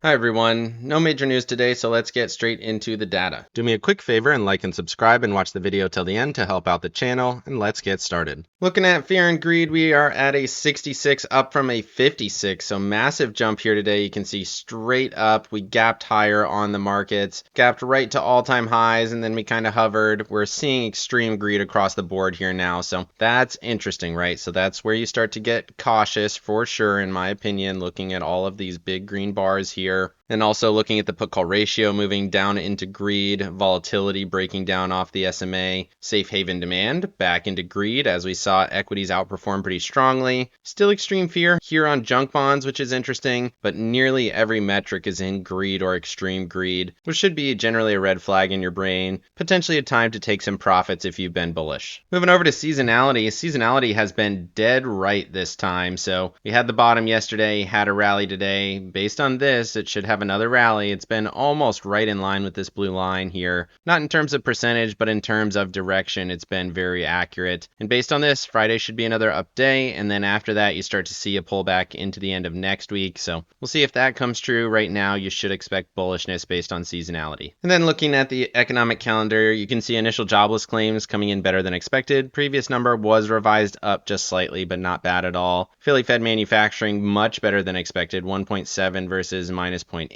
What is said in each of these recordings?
Hi everyone, no major news today, so let's get straight into the data. Do me a quick favor and like and subscribe and watch the video till the end to help out the channel, and let's get started. Looking at fear and greed, we are at a 66 up from a 56, so massive jump here today. You can see straight up, we gapped higher on the markets, gapped right to all-time highs, and then we kind of hovered. We're seeing extreme greed across the board here now, so that's interesting, right? So that's where you start to get cautious for sure, in my opinion, looking at all of these big green bars here. And also looking at the put call ratio moving down into greed, volatility breaking down off the SMA, safe haven demand back into greed as we saw equities outperform pretty strongly. Still extreme fear here on junk bonds, which is interesting, but nearly every metric is in greed or extreme greed, which should be generally a red flag in your brain, potentially a time to take some profits if you've been bullish. Moving over to seasonality. Seasonality has been dead right this time. So we had the bottom yesterday, had a rally today. Based on this, it should have another rally. It's been almost right in line with this blue line here. Not in terms of percentage, but in terms of direction, it's been very accurate. And based on this, Friday should be another up day. And then after that, you start to see a pullback into the end of next week. So we'll see if that comes true. Right now, you should expect bullishness based on seasonality. And then looking at the economic calendar, you can see initial jobless claims coming in better than expected. Previous number was revised up just slightly, but not bad at all. Philly Fed manufacturing much better than expected, 1.7 versus minus 0.8.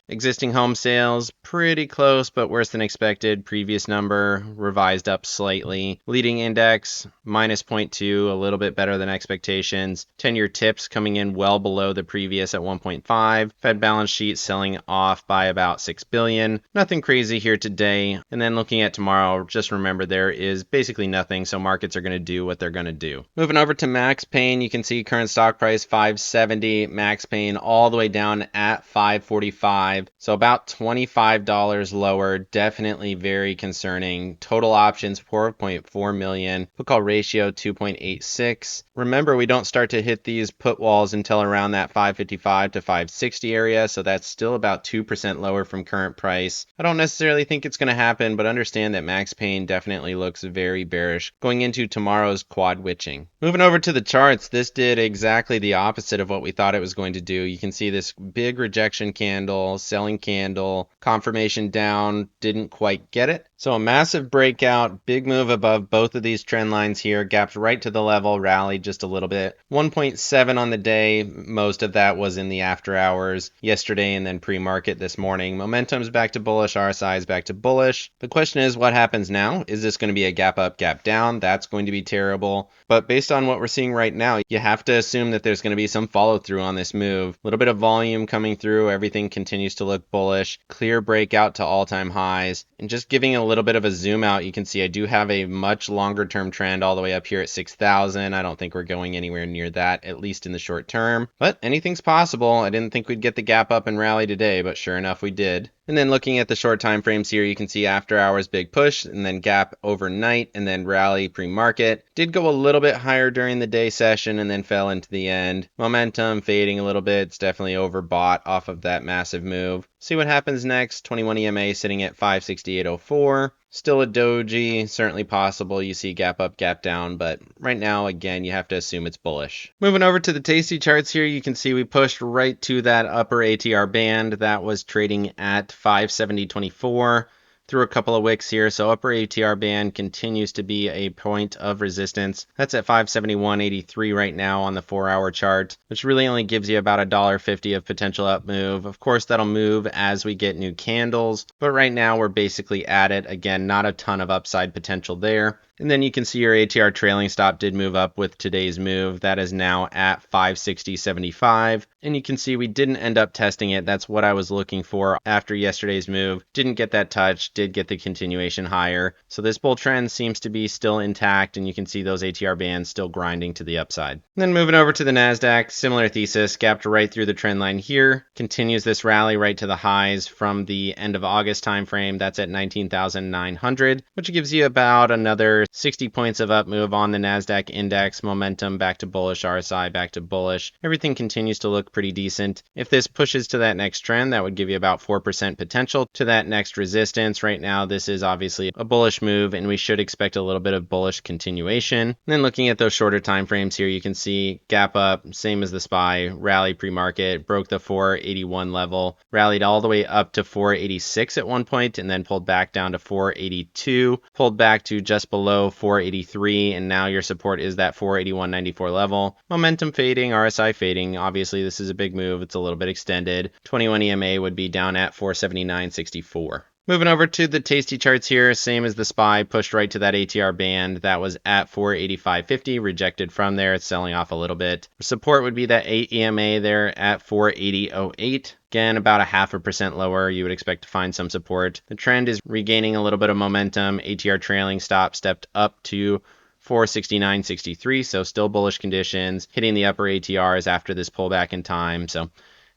Existing home sales, pretty close, but worse than expected. Previous number revised up slightly. Leading index, minus 0.2, a little bit better than expectations. 10-year tips coming in well below the previous at 1.5. Fed balance sheet selling off by about 6 billion. Nothing crazy here today. And then looking at tomorrow, just remember there is basically nothing, so markets are going to do what they're going to do. Moving over to Max Pain, you can see current stock price 570, Max Pain all the way down at 545, so about $25 lower. Definitely very concerning. Total options 4.4 million, put call ratio 2.86. Remember, we don't start to hit these put walls until around that 555 to 560 area, so that's still about 2% lower from current price. I don't necessarily think it's going to happen, but understand that Max Pain definitely looks very bearish going into tomorrow's quad witching. Moving over to the charts, this did exactly the opposite of what we thought it was going to do. You can see this big rejection candle, selling candle, confirmation down, didn't quite get it. So a massive breakout, big move above both of these trend lines here, gapped right to the level, rallied just a little bit. 1.7 on the day, most of that was in the after hours yesterday and then pre-market this morning. Momentum's back to bullish, RSI is back to bullish. The question is, what happens now? Is this going to be a gap up, gap down? That's going to be terrible. But based on what we're seeing right now, you have to assume that there's going to be some follow through on this move. A little bit of volume coming through, everything continues to look bullish, clear breakout to all-time highs, and just giving a little bit of a zoom out, you can see I do have a much longer term trend all the way up here at 6,000. I don't think we're going anywhere near that, at least in the short term, but anything's possible. I didn't think we'd get the gap up and rally today, but sure enough we did. And then looking at the short time frames here, you can see after hours big push and then gap overnight and then rally pre-market. Did go a little bit higher during the day session and then fell into the end. Momentum fading a little bit. It's definitely overbought off of that massive move. See what happens next. 21 EMA sitting at 568.04. Still a doji, certainly possible you see gap up, gap down, but right now, again, you have to assume it's bullish. Moving over to the Tasty charts here, you can see we pushed right to that upper ATR band. That was trading at 570.24. Through a couple of wicks here, so upper ATR band continues to be a point of resistance. That's at 571.83 right now on the 4-hour chart, which really only gives you about $1.50 of potential up move. Of course, that'll move as we get new candles, but right now we're basically at it. Again, not a ton of upside potential there. And then you can see your ATR trailing stop did move up with today's move. That is now at 560.75. And you can see we didn't end up testing it. That's what I was looking for after yesterday's move. Didn't get that touch, did get the continuation higher. So this bull trend seems to be still intact, and you can see those ATR bands still grinding to the upside. And then moving over to the NASDAQ, similar thesis, gapped right through the trend line here. Continues this rally right to the highs from the end of August timeframe. That's at 19,900, which gives you about another 60 points of up move on the NASDAQ index, momentum back to bullish, RSI back to bullish. Everything continues to look pretty decent. If this pushes to that next trend, that would give you about 4% potential to that next resistance. Right now, this is obviously a bullish move, and we should expect a little bit of bullish continuation. And then looking at those shorter time frames here, you can see gap up, same as the SPY, rally pre-market, broke the 481 level, rallied all the way up to 486 at one point, and then pulled back down to 482, pulled back to just below 483, and now your support is that 481.94 level. Momentum fading, RSI fading. Obviously, this is a big move. It's a little bit extended. 21 EMA would be down at 479.64. Moving over to the Tasty charts here, same as the SPY, pushed right to that ATR band. That was at 485.50, rejected from there. It's selling off a little bit. Support would be that 8 EMA there at 480.08. Again, about 0.5% lower. You would expect to find some support. The trend is regaining a little bit of momentum. ATR trailing stop stepped up to 469.63, so still bullish conditions, hitting the upper ATRs after this pullback in time. So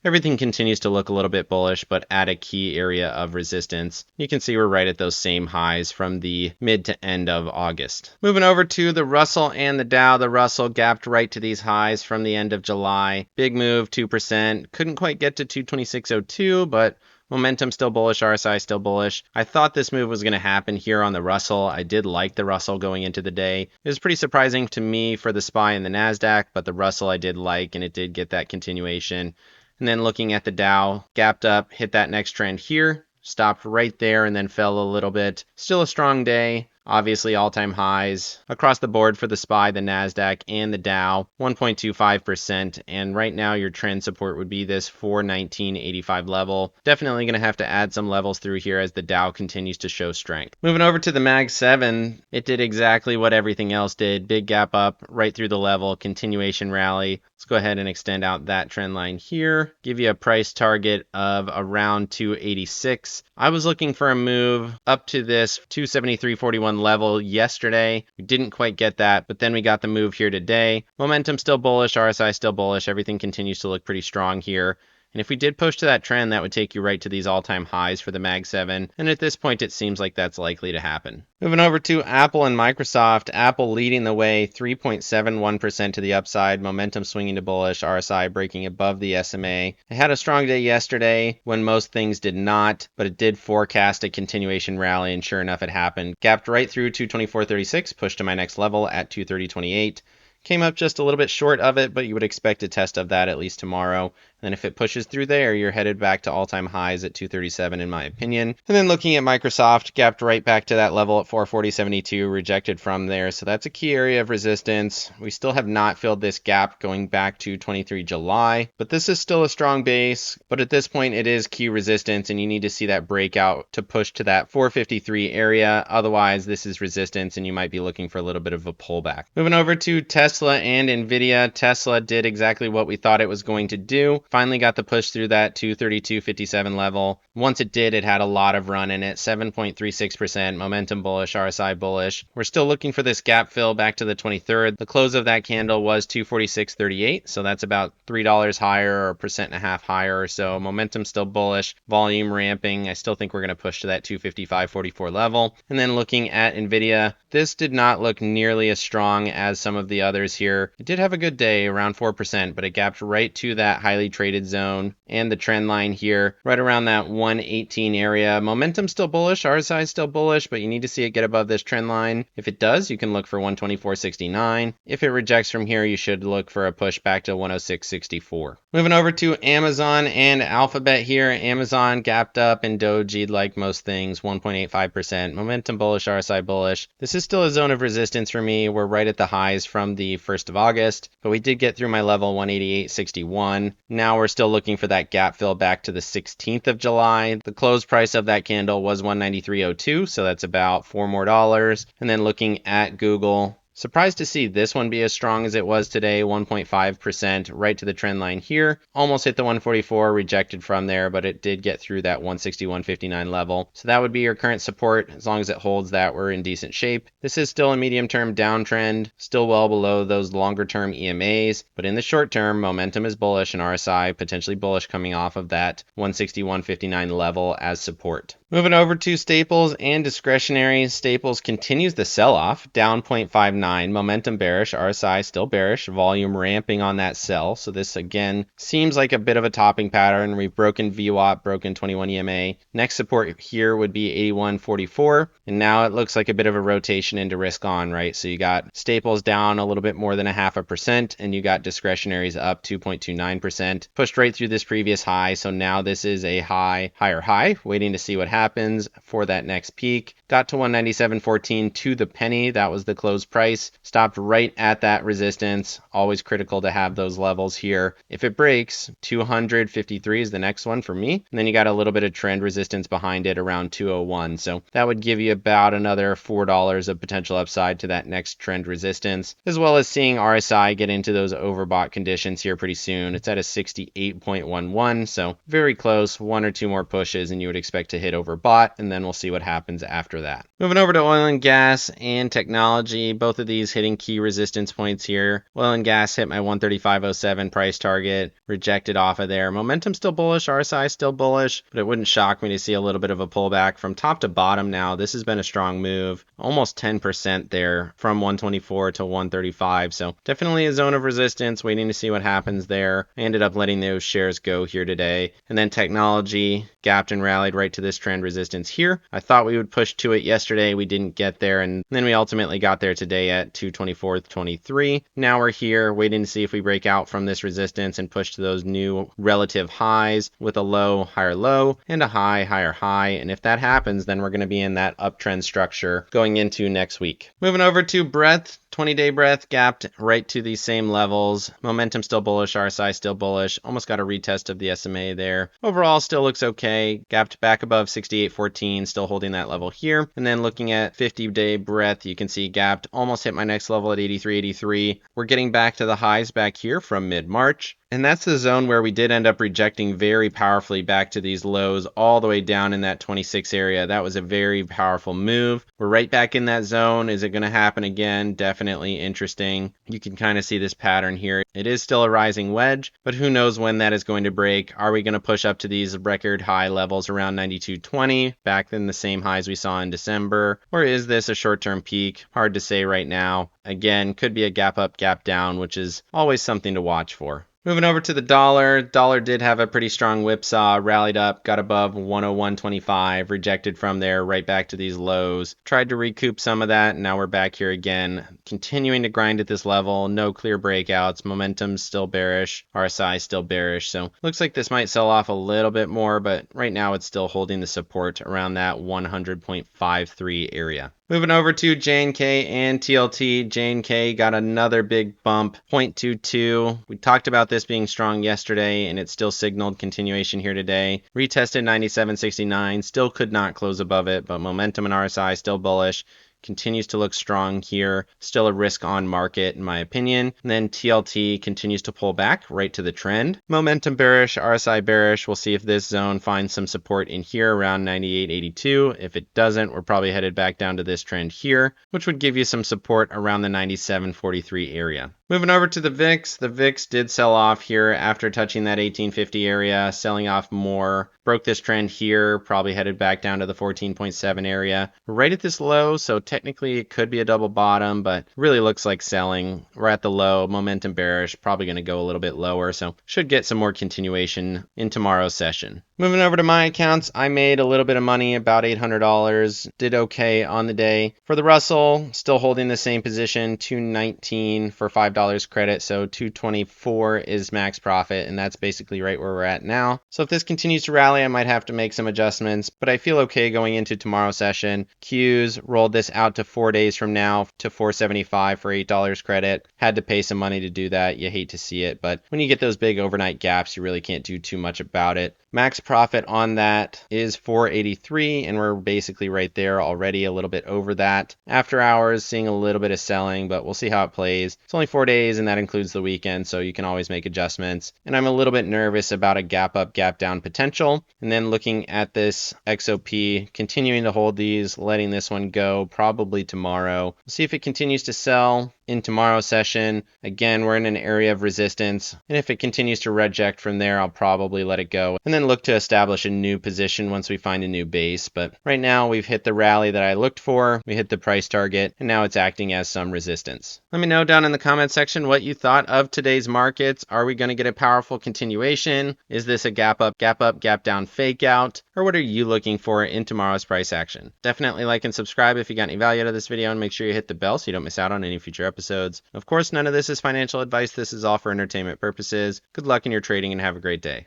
everything continues to look a little bit bullish, but at a key area of resistance. You can see we're right at those same highs from the mid to end of August. Moving over to the Russell and the Dow. The Russell gapped right to these highs from the end of July. Big move, 2%. Couldn't quite get to 226.02, but momentum still bullish, RSI still bullish. I thought this move was going to happen here on the Russell. I did like the Russell going into the day. It was pretty surprising to me for the SPY and the NASDAQ, but the Russell I did like, and it did get that continuation. And then looking at the Dow, gapped up, hit that next trend here, stopped right there, and then fell a little bit. Still a strong day. Obviously all-time highs across the board for the SPY, the NASDAQ, and the Dow, 1.25%. And right now your trend support would be this 419.85 level. Definitely going to have to add some levels through here as the Dow continues to show strength. Moving over to the Mag 7, it did exactly what everything else did. Big gap up right through the level, continuation rally. Let's go ahead and extend out that trend line here. Give you a price target of around 286. I was looking for a move up to this 273.41 level yesterday. We didn't quite get that, but then we got the move here today. Momentum still bullish, RSI still bullish. Everything continues to look pretty strong here. And if we did push to that trend, that would take you right to these all-time highs for the Mag 7. And at this point, it seems like that's likely to happen. Moving over to Apple and Microsoft. Apple leading the way, 3.71% to the upside. Momentum swinging to bullish. RSI breaking above the SMA. It had a strong day yesterday when most things did not, but it did forecast a continuation rally, and sure enough, it happened. Gapped right through 224.36, pushed to my next level at 230.28. Came up just a little bit short of it, but you would expect a test of that at least tomorrow. And then if it pushes through there, you're headed back to all-time highs at 237 in my opinion. And then looking at Microsoft, gapped right back to that level at 440.72, rejected from there. So that's a key area of resistance. We still have not filled this gap going back to 23 July, but this is still a strong base. But at this point, it is key resistance, and you need to see that breakout to push to that 453 area. Otherwise, this is resistance, and you might be looking for a little bit of a pullback. Moving over to Tesla and NVIDIA. Tesla did exactly what we thought it was going to do. Finally got the push through that 232.57 level. Once it did, it had a lot of run in it, 7.36%, momentum bullish, RSI bullish. We're still looking for this gap fill back to the 23rd. The close of that candle was 246.38, so that's about $3 higher or 1.5% higher or so. Momentum still bullish, volume ramping. I still think we're going to push to that 255.44 level. And then looking at NVIDIA, this did not look nearly as strong as some of the others here. It did have a good day, around 4%, but it gapped right to that highly traded zone and the trend line here, right around that 118 area. Momentum still bullish, RSI still bullish, but you need to see it get above this trend line. If it does, you can look for 124.69. If it rejects from here, you should look for a push back to 106.64. Moving over to Amazon and Alphabet here. Amazon gapped up and dojied like most things, 1.85%. Momentum bullish, RSI bullish. This is still a zone of resistance for me. We're right at the highs from the 1st of August, but we did get through my level 188.61. Now we're still looking for that gap fill back to the 16th of July. The close price of that candle was 193.02, so that's about $4 more. And then looking at Google, Surprised to see this one be as strong as it was today, 1.5%, right to the trend line here. Almost hit the 144, rejected from there, but it did get through that 161.59 level. So that would be your current support. As long as it holds that, we're in decent shape. This is still a medium-term downtrend, still well below those longer-term EMAs, but in the short term, momentum is bullish and RSI potentially bullish coming off of that 161.59 level as support. Moving over to staples and discretionary. Staples continues the sell-off, down 0.59, momentum bearish, RSI still bearish, volume ramping on that sell. So this again seems like a bit of a topping pattern. We've broken VWAP, broken 21 EMA. Next support here would be 81.44, and now it looks like a bit of a rotation into risk on, right? So you got staples down a little bit more than 0.5%, and you got discretionaries up 2.29%, pushed right through this previous high. So now this is a higher high, waiting to see what happens for that next peak. Got to 197.14 to the penny. That was the close price. Stopped right at that resistance. Always critical to have those levels here. If it breaks, 253 is the next one for me. And then you got a little bit of trend resistance behind it around 201. So that would give you about another $4 of potential upside to that next trend resistance, as well as seeing RSI get into those overbought conditions here pretty soon. It's at a 68.11, so very close. One or two more pushes and you would expect to hit overbought, and then we'll see what happens after that. Moving over to oil and gas and technology, both of these hitting key resistance points here. Oil and gas hit my 135.07 price target, rejected off of there. Momentum still bullish, RSI still bullish, but it wouldn't shock me to see a little bit of a pullback from top to bottom now. This has been a strong move, almost 10% there from 124 to 135. So definitely a zone of resistance, waiting to see what happens there. I ended up letting those shares go here today. And then technology gapped and rallied right to this trend resistance here. I thought we would push to it yesterday. We didn't get there, and then we ultimately got there today at 224.23. Now we're here waiting to see if we break out from this resistance and push to those new relative highs with a low, higher low, and a high, higher high. And if that happens, then we're going to be in that uptrend structure going into next week. Moving over to breadth. 20-day breadth gapped right to these same levels. Momentum still bullish, RSI still bullish. Almost got a retest of the SMA there. Overall still looks okay. Gapped back above 68.14, still holding that level here. And then looking at 50-day breadth, you can see gapped, almost hit my next level at 83.83. We're getting back to the highs back here from mid-March. And that's the zone where we did end up rejecting very powerfully back to these lows all the way down in that 26 area. That was a very powerful move. We're right back in that zone. Is it going to happen again? Definitely interesting. You can kind of see this pattern here. It is still a rising wedge, but who knows when that is going to break. Are we going to push up to these record high levels around 92.20, back in the same highs we saw in December? Or is this a short-term peak? Hard to say right now. Again, could be a gap up, gap down, which is always something to watch for. Moving over to the dollar. Dollar did have a pretty strong whipsaw, rallied up, got above 101.25, rejected from there, right back to these lows. Tried to recoup some of that, and now we're back here again, continuing to grind at this level. No clear breakouts. Momentum's still bearish. RSI still bearish. So looks like this might sell off a little bit more, but right now it's still holding the support around that 100.53 area. Moving over to JNK and TLT. JNK got another big bump, 0.22. We talked about this being strong yesterday, and it still signaled continuation here today. Retested 97.69, still could not close above it, but momentum and RSI still bullish. Continues to look strong here. Still a risk on market in my opinion. And then TLT continues to pull back right to the trend. Momentum bearish, RSI bearish. We'll see if this zone finds some support in here around 98.82. If it doesn't, we're probably headed back down to this trend here, which would give you some support around the 97.43 area. Moving over to the VIX. The VIX did sell off here after touching that 1850 area, selling off more. Broke this trend here, probably headed back down to the 14.7 area. We're right at this low, so technically it could be a double bottom, but really looks like selling. We're at the low, momentum bearish, probably going to go a little bit lower, so should get some more continuation in tomorrow's session. Moving over to my accounts, I made a little bit of money, about $800. Did okay on the day. For the Russell, still holding the same position, 219 for $5 $5 credit, so 224 is max profit, and that's basically right where we're at now. So if this continues to rally, I might have to make some adjustments, but I feel okay going into tomorrow's session. Q's rolled this out to 4 days from now to 475 for $8 credit. Had to pay some money to do that. You hate to see it, but when you get those big overnight gaps, you really can't do too much about it. Max profit on that is 483, and we're basically right there already, a little bit over that. After hours, seeing a little bit of selling, but we'll see how it plays. It's only 4 days, and that includes the weekend, so you can always make adjustments. And I'm a little bit nervous about a gap up, gap down potential. And then looking at this XOP, continuing to hold these, letting this one go probably tomorrow. We'll see if it continues to sell in tomorrow's session. Again, we're in an area of resistance, and if it continues to reject from there, I'll probably let it go and then look to establish a new position once we find a new base. But right now we've hit the rally that I looked for, we hit the price target, and now it's acting as some resistance. Let me know down in the comment section what you thought of today's markets. Are we going to get a powerful continuation? Is this a gap up, gap down fake out? Or what are you looking for in tomorrow's price action? Definitely like and subscribe if you got any value out of this video, and make sure you hit the bell so you don't miss out on any future episodes. Of course, none of this is financial advice. This is all for entertainment purposes. Good luck in your trading and have a great day.